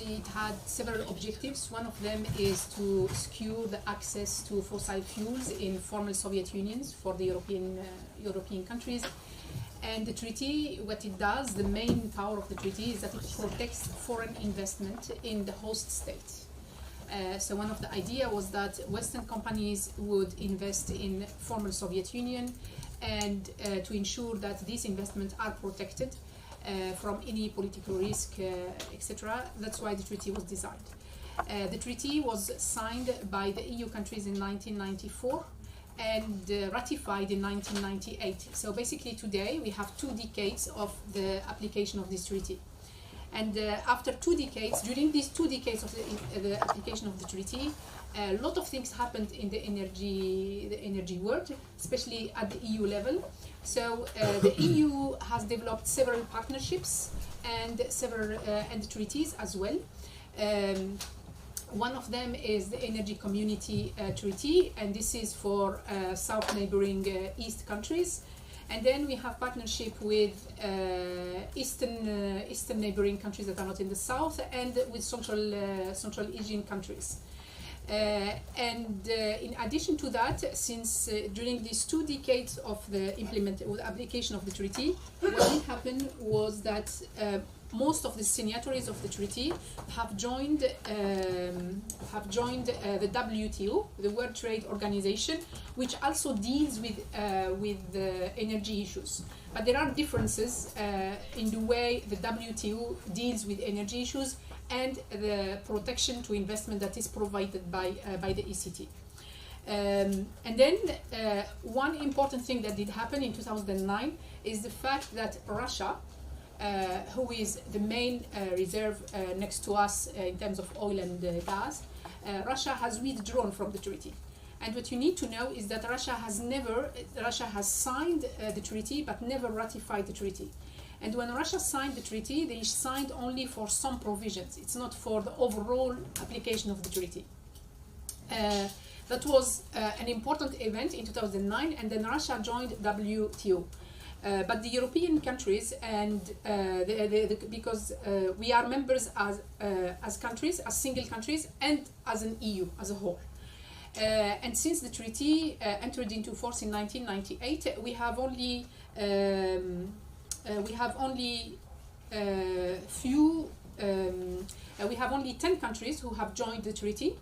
it had several objectives. One of them is to secure the access to fossil fuels in former Soviet unions for the European countries. And the treaty, what it does, the main power of the treaty is that it protects foreign investment in the host state. So one of the idea was that Western companies would invest in former Soviet Union, and to ensure that these investments are protected from any political risk, etc. That's why the treaty was designed. The treaty was signed by the EU countries in 1994 and ratified in 1998. So basically today we have 2 decades of the application of this treaty. And after 2 decades, during these 2 decades of the application of the treaty, a lot of things happened in the energy world, especially at the EU level. So the EU has developed several partnerships and and treaties as well. One of them is the Energy Community Treaty, and this is for south neighboring east countries. And then we have partnership with eastern neighboring countries that are not in the south, and with Central Asian countries. In addition to that, since during these 2 decades of the application of the treaty, what happened was that most of the signatories of the treaty have joined the WTO, the World Trade Organization, which also deals with energy issues. But there are differences in the way the WTO deals with energy issues and the protection to investment that is provided by the ECT. And then one important thing that did happen in 2009 is the fact that Russia, who is the main reserve next to us in terms of oil and gas, Russia has withdrawn from the treaty. And what you need to know is that Russia has signed the treaty but never ratified the treaty. And when Russia signed the treaty, they signed only for some provisions. It's not for the overall application of the treaty. That was an important event in 2009, and then Russia joined WTO. But the European countries, and because we are members as countries, as single countries, and as an EU as a whole. And since the treaty entered into force in 1998, we have only 10 countries who have joined the treaty,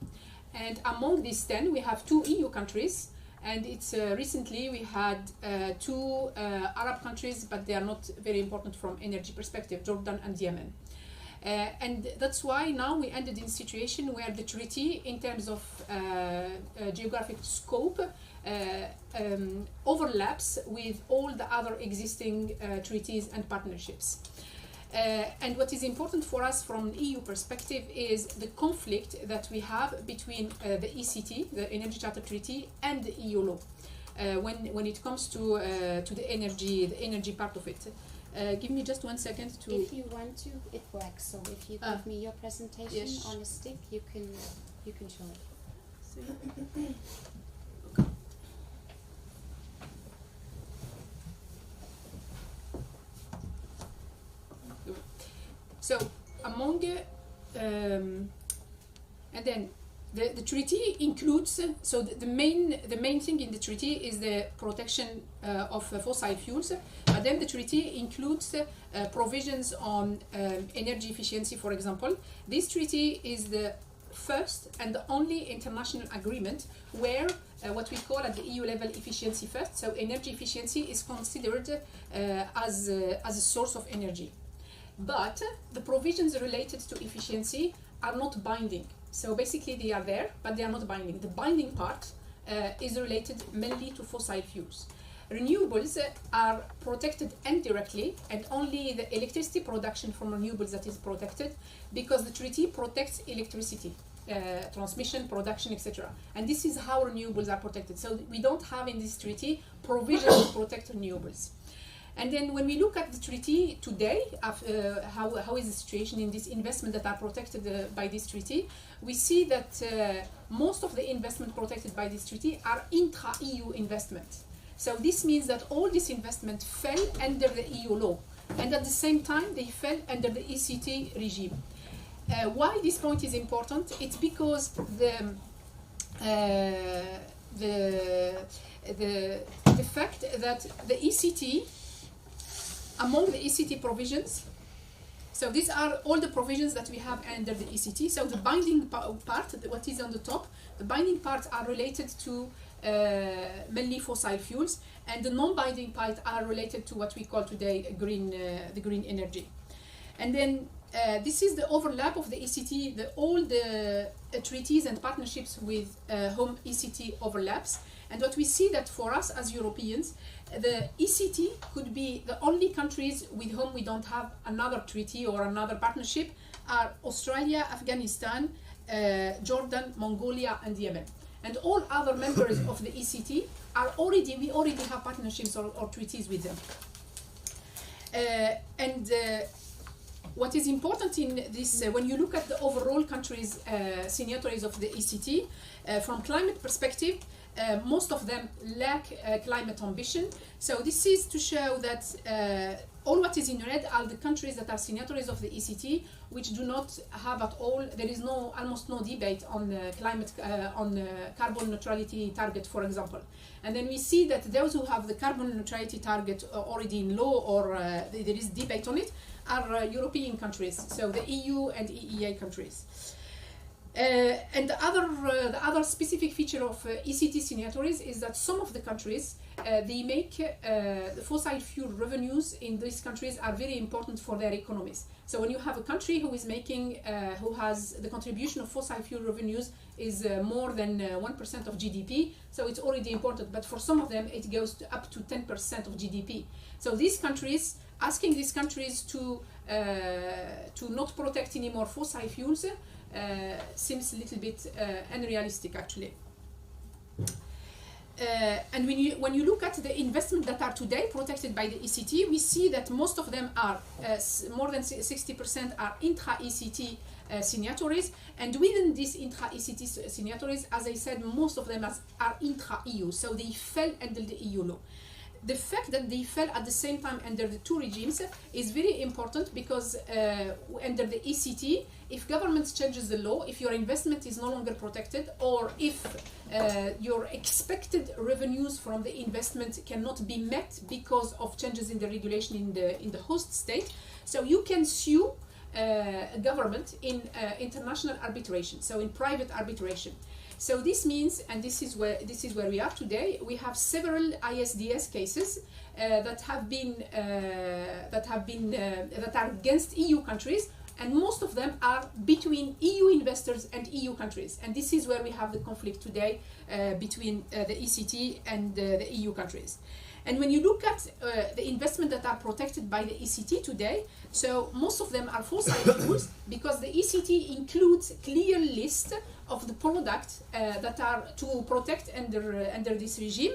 and among these 10 we have 2 EU countries, and it's recently we had 2 Arab countries, but they are not very important from energy perspective, Jordan and Yemen. And that's why now we ended in a situation where the treaty, in terms of geographic scope, overlaps with all the other existing treaties and partnerships. And what is important for us from EU perspective is the conflict that we have between the ECT, the Energy Charter Treaty, and the EU law when it comes to the energy part of it. Give me just 1 second to... If you want to, it works. So if you give me your presentation yes. on a stick, you can show it. Okay. So among and then the treaty includes, so the main thing in the treaty is the protection of fossil fuels, but then the treaty includes provisions on energy efficiency, for example. This treaty is the first and the only international agreement where what we call at the EU level efficiency first, so energy efficiency is considered as a source of energy. But the provisions related to efficiency are not binding. So basically they are there, but they are not binding. The binding part is related mainly to fossil fuels. Renewables are protected indirectly, and only the electricity production from renewables that is protected, because the treaty protects electricity, transmission, production, etc. And this is how renewables are protected. So we don't have in this treaty provisions to protect renewables. And then when we look at the treaty today, how is the situation in this investment that are protected by this treaty, we see that most of the investment protected by this treaty are intra-EU investment. So this means that all this investment fell under the EU law, and at the same time they fell under the ECT regime. Why this point is important? It's because the fact that the ECT, among the ECT provisions, so these are all the provisions that we have under the ECT. So the binding part, what is on the top, the binding parts are related to mainly fossil fuels, and the non-binding part are related to what we call today the green energy. And then this is the overlap of the ECT, all the treaties and partnerships with whom ECT overlaps. And what we see that for us as Europeans, the ECT could be the only countries with whom we don't have another treaty or another partnership are Australia, Afghanistan, Jordan, Mongolia, and Yemen. And all other members of the ECT are we already have partnerships or treaties with them. What is important in this, when you look at the overall countries, signatories of the ECT, from climate perspective, most of them lack climate ambition. So this is to show that all what is in red are the countries that are signatories of the ECT, which do not have at all, there is almost no debate on carbon neutrality target, for example. And then we see that those who have the carbon neutrality target already in law or there is debate on it are European countries, so the EU and EEA countries. And the other specific feature of ECT signatories is that some of the countries, they make the fossil fuel revenues in these countries are very important for their economies. So when you have a country who is making, who has the contribution of fossil fuel revenues is more than 1% of GDP, so it's already important. But for some of them, it goes up to 10% of GDP. So these countries, asking these countries to not protect any more fossil fuels seems a little bit unrealistic, actually. And when you look at the investment that are today protected by the ECT, we see that most of them are, more than 60% are intra-ECT signatories, and within these intra-ECT signatories, as I said, most of them are intra-EU, so they fell under the EU law. The fact that they fell at the same time under the two regimes is very important because under the ECT, if government changes the law, if your investment is no longer protected, or if your expected revenues from the investment cannot be met because of changes in the regulation in the host state, so you can sue a government in international arbitration, so in private arbitration. So this means, and this is where we are today. We have several ISDS cases that are against EU countries, and most of them are between EU investors and EU countries. And this is where we have the conflict today between the ECT and the EU countries. And when you look at the investment that are protected by the ECT today, so most of them are fossil fuels because the ECT includes clear list of the products that are to protect under this regime.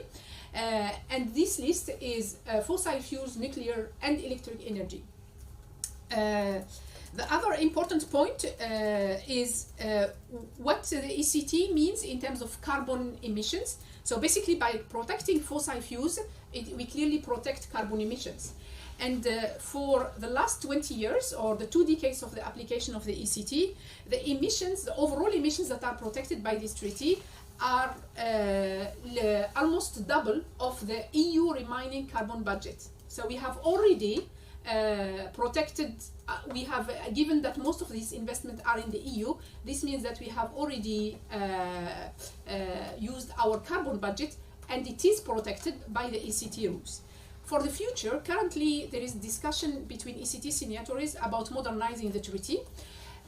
And this list is fossil fuels, nuclear, and electric energy. The other important point is what the ECT means in terms of carbon emissions. So basically, by protecting fossil fuels, we clearly protect carbon emissions. And for the last 20 years, or the 2 decades of the application of the ECT, the emissions, the overall emissions that are protected by this treaty are almost double of the EU remaining carbon budget. So we have already protected, we have, given that most of these investments are in the EU, this means that we have already used our carbon budget, and it is protected by the ECT rules. For the future, currently there is discussion between ECT signatories about modernizing the treaty,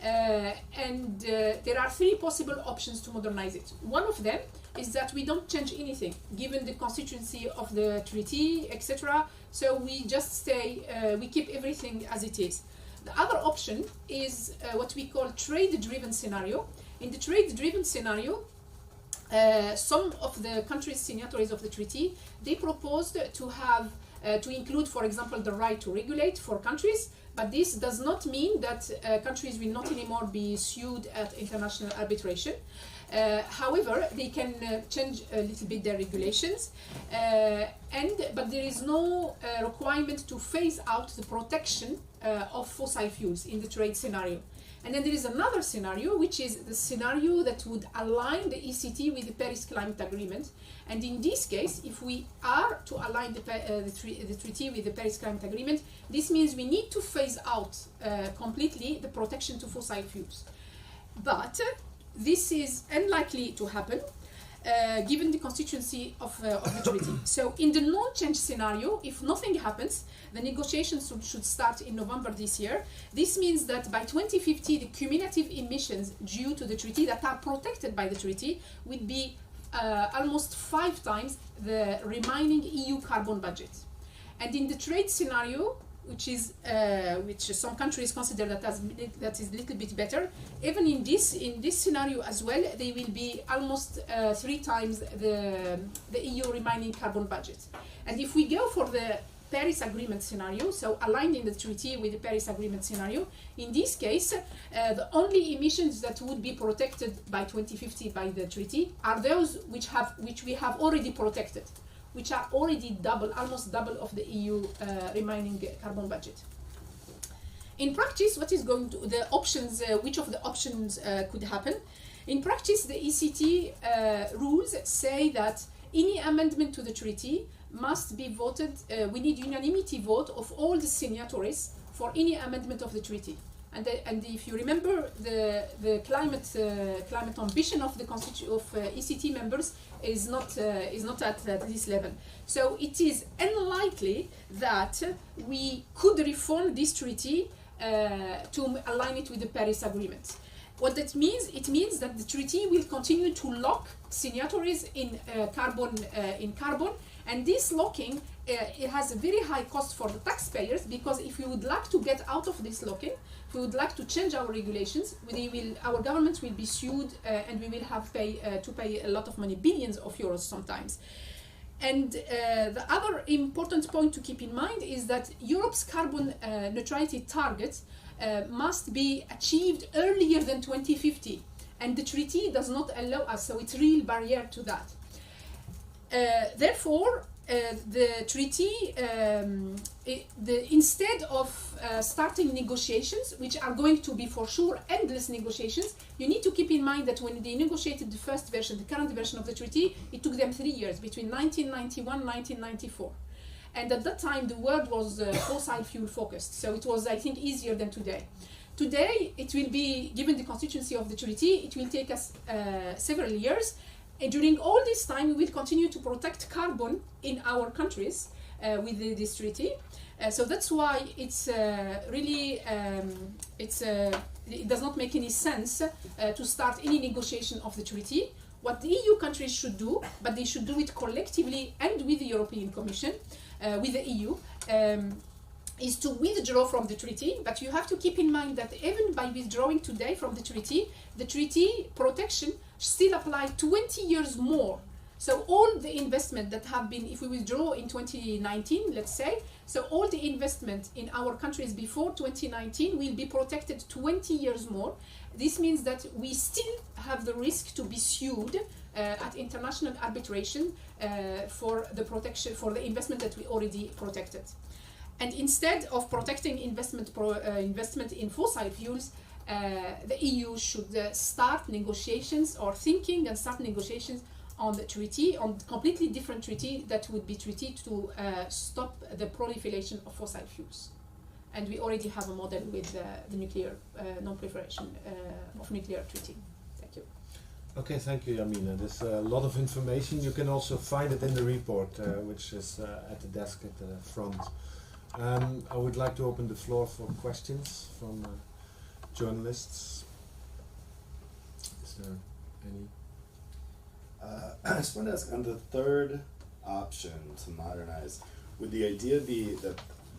and there are 3 possible options to modernize it. One of them is that we don't change anything, given the constituency of the treaty, etc. So we just stay, we keep everything as it is. The other option is what we call trade-driven scenario. In the trade-driven scenario, some of the countries signatories of the treaty, they proposed to have to include, for example, the right to regulate for countries, but this does not mean that countries will not anymore be sued at international arbitration. However, they can change a little bit their regulations, but there is no requirement to phase out the protection of fossil fuels in the trade scenario. And then there is another scenario, which is the scenario that would align the ECT with the Paris Climate Agreement. And in this case, if we are to align the treaty with the Paris Climate Agreement, this means we need to phase out completely the protection to fossil fuels. But this is unlikely to happen, given the constituency of the treaty. So in the non-change scenario, if nothing happens, the negotiations should start in November this year. This means that by 2050, the cumulative emissions due to the treaty that are protected by the treaty will be almost 5 times the remaining EU carbon budget. And in the trade scenario, which some countries consider that is a little bit better, even in this scenario as well, they will be almost 3 times the EU remaining carbon budget. And if we go for the Paris Agreement scenario, so aligning the treaty with the Paris Agreement scenario, in this case, the only emissions that would be protected by 2050 by the treaty are those which we have already protected, which are already almost double of the EU remaining carbon budget. In practice, what is going to the options? Which of the options could happen? In practice, the ECT rules say that any amendment to the treaty must be voted. We need unanimity vote of all the signatories for any amendment of the treaty. And if you remember, the climate ambition of the ECT members is not at this level. So it is unlikely that we could reform this treaty to align it with the Paris Agreement. What that means, it means that the treaty will continue to lock signatories in carbon, and this locking it has a very high cost for the taxpayers, because if we would like to get out of this locking, if we would like to change our regulations, our governments will be sued, and we will have to pay a lot of money, billions of euros sometimes. And the other important point to keep in mind is that Europe's carbon neutrality target must be achieved earlier than 2050, and the treaty does not allow us, so it's a real barrier to that. Therefore, the treaty, instead of starting negotiations, which are going to be for sure endless negotiations, you need to keep in mind that when they negotiated the first version, the current version of the treaty, it took them 3 years, between 1991 and 1994. And at that time, the world was fossil fuel focused, so it was, I think, easier than today. Today, it will be, given the constituency of the treaty, it will take us several years. And during all this time, we will continue to protect carbon in our countries with this treaty. So that's why it's really, it does not make any sense to start any negotiation of the treaty. What the EU countries should do, but they should do it collectively and with the European Commission, with the EU, is to withdraw from the treaty. But you have to keep in mind that even by withdrawing today from the treaty protection still apply 20 years more. So all the investment that have been, if we withdraw in 2019, let's say, so all the investment in our countries before 2019 will be protected 20 years more. This means that we still have the risk to be sued at international arbitration for the protection, for the investment that we already protected. And instead of protecting investment in fossil fuels, the EU should start negotiations, or thinking and start negotiations on the treaty, on completely different treaty that would be treaty to stop the proliferation of fossil fuels. And we already have a model with the nuclear non-proliferation of nuclear treaty. Thank you. Okay, thank you, Yamina. There's a lot of information. You can also find it in the report, which is at the desk at the front. I would like to open the floor for questions from journalists. Is there any? I just want to ask, on the third option to modernize, would the idea be that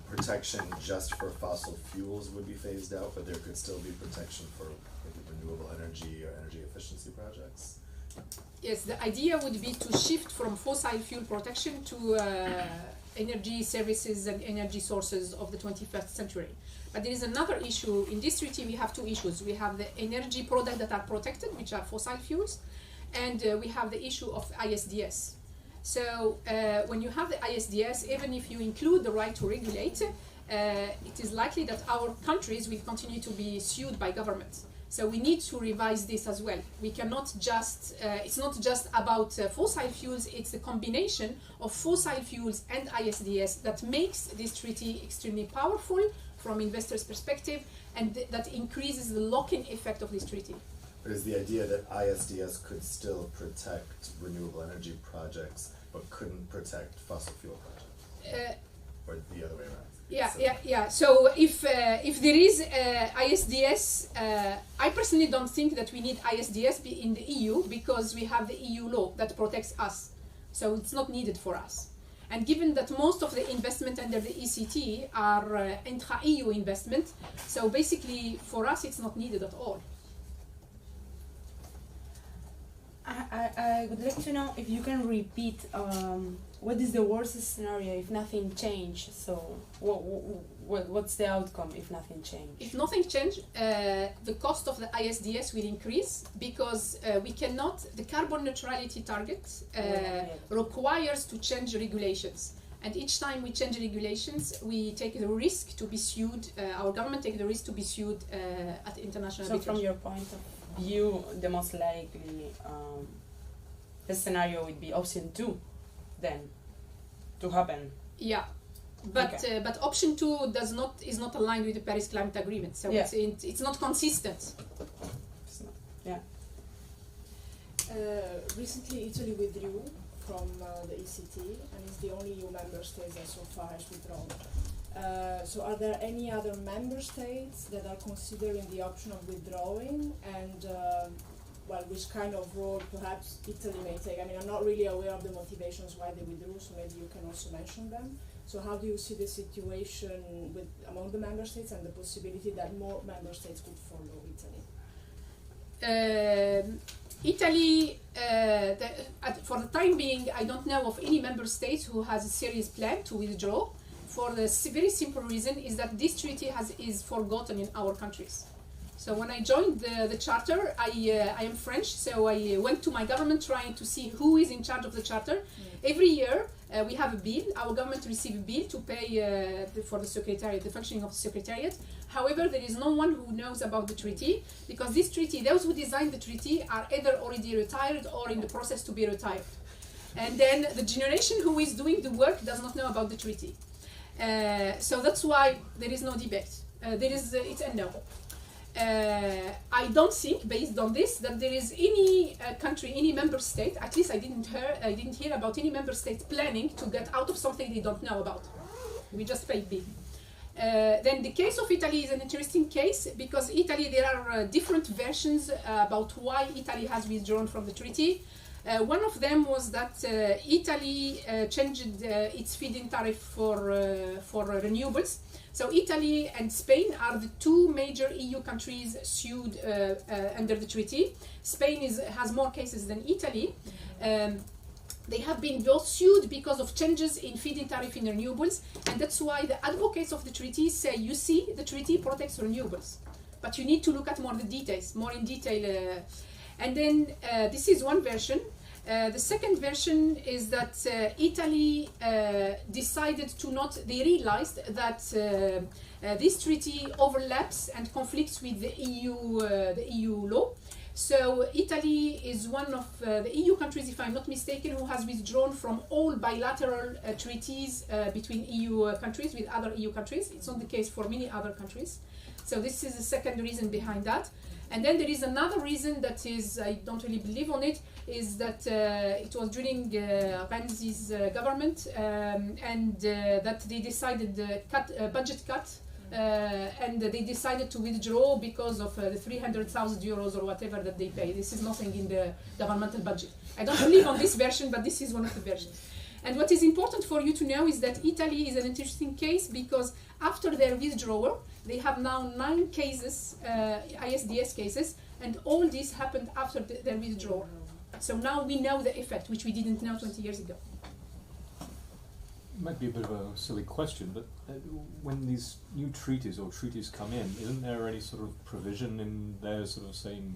protection just for fossil fuels would be phased out, but there could still be protection for maybe renewable energy or energy efficiency projects? Yes, the idea would be to shift from fossil fuel protection to energy services and energy sources of the 21st century. But there is another issue. In this treaty, we have 2 issues. We have the energy products that are protected, which are fossil fuels, and we have the issue of ISDS. So when you have the ISDS, even if you include the right to regulate, it is likely that our countries will continue to be sued by governments. So we need to revise this as well. We cannot just, it's not just about fossil fuels, it's the combination of fossil fuels and ISDS that makes this treaty extremely powerful from investors' perspective, and that increases the lock-in effect of this treaty. But is the idea that ISDS could still protect renewable energy projects, but couldn't protect fossil fuel projects? Or the other way around? Yeah. So if there is ISDS, I personally don't think that we need ISDS in the EU because we have the EU law that protects us. So it's not needed for us. And given that most of the investment under the ECT are intra-EU investment, so basically for us it's not needed at all. I would like to know if you can repeat what is the worst scenario if nothing changes. So what's the outcome if nothing changes? If nothing changes, the cost of the ISDS will increase because we cannot, the carbon neutrality target requires to change regulations. And each time we change regulations, we take the risk to be sued, our government takes the risk to be sued at international arbitration. So from your point of view, the most likely the scenario would be option 2 then to happen. Yeah, but option 2 is not aligned with the Paris Climate Agreement, so it's not consistent. It's not, yeah. Recently, Italy withdrew from the ECT and is the only EU member state that so far has withdrawn. So are there any other member states that are considering the option of withdrawing, and which kind of role perhaps Italy may take? I mean, I'm not really aware of the motivations why they withdrew, so maybe you can also mention them. So how do you see the situation among the member states and the possibility that more member states could follow Italy? Italy, for the time being, I don't know of any member state who has a serious plan to withdraw. For the very simple reason is that this treaty is forgotten in our countries. So when I joined the charter, I am French, so I went to my government trying to see who is in charge of the charter. Every year we have a bill, our government receives a bill to pay for the secretariat, the functioning of the secretariat. However, there is no one who knows about the treaty, because this treaty, those who designed the treaty are either already retired or in the process to be retired. And then the generation who is doing the work does not know about the treaty. So that's why there is no debate. It's a no. I don't think, based on this, that there is any country, any member state, at least I didn't hear about any member state planning to get out of something they don't know about. We just pay bill. Then the case of Italy is an interesting case, because Italy, there are different versions about why Italy has withdrawn from the treaty. One of them was that Italy changed its feed-in tariff for renewables. So Italy and Spain are the two major EU countries sued under the treaty. Spain has more cases than Italy. They have been both sued because of changes in feed-in tariff in renewables, and that's why the advocates of the treaty say, you see, the treaty protects renewables, but you need to look at more in detail. And then this is one version. The second version is that Italy decided to not, they realized that this treaty overlaps and conflicts with the EU law. So Italy is one of the EU countries, if I'm not mistaken, who has withdrawn from all bilateral treaties between EU countries with other EU countries. It's not the case for many other countries. So this is the second reason behind that. And then there is another reason that is, I don't really believe on it, is that it was during Renzi's government and that they decided budget cut. And they decided to withdraw because of the 300,000 euros or whatever that they pay. This is nothing in the governmental budget. I don't believe on this version, but this is one of the versions. And what is important for you to know is that Italy is an interesting case, because after their withdrawal, they have now 9 cases, ISDS cases, and all this happened after their withdrawal. So now we know the effect, which we didn't know 20 years ago. It might be a bit of a silly question, but when these new treaties come in, isn't there any sort of provision in there sort of saying,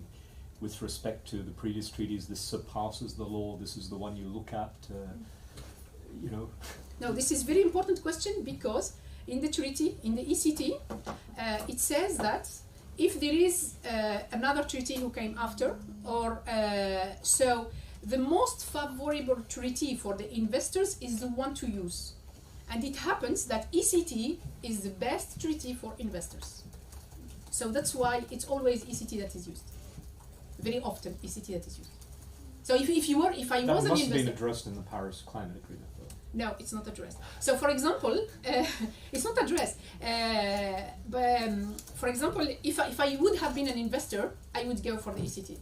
with respect to the previous treaties, this surpasses the law, this is the one you look at, you know? No, this is a very important question, because in the treaty, in the ECT, it says that if there is another treaty who came after, or so the most favorable treaty for the investors is the one to use. And it happens that ECT is the best treaty for investors. So that's why it's always ECT that is used. Very often ECT that is used. So if I was That an must have been investor, addressed in the Paris Climate Agreement, though. no, it's not addressed. So, for example, it's not addressed. But for example, if I would have been an investor, I would go for the ECT.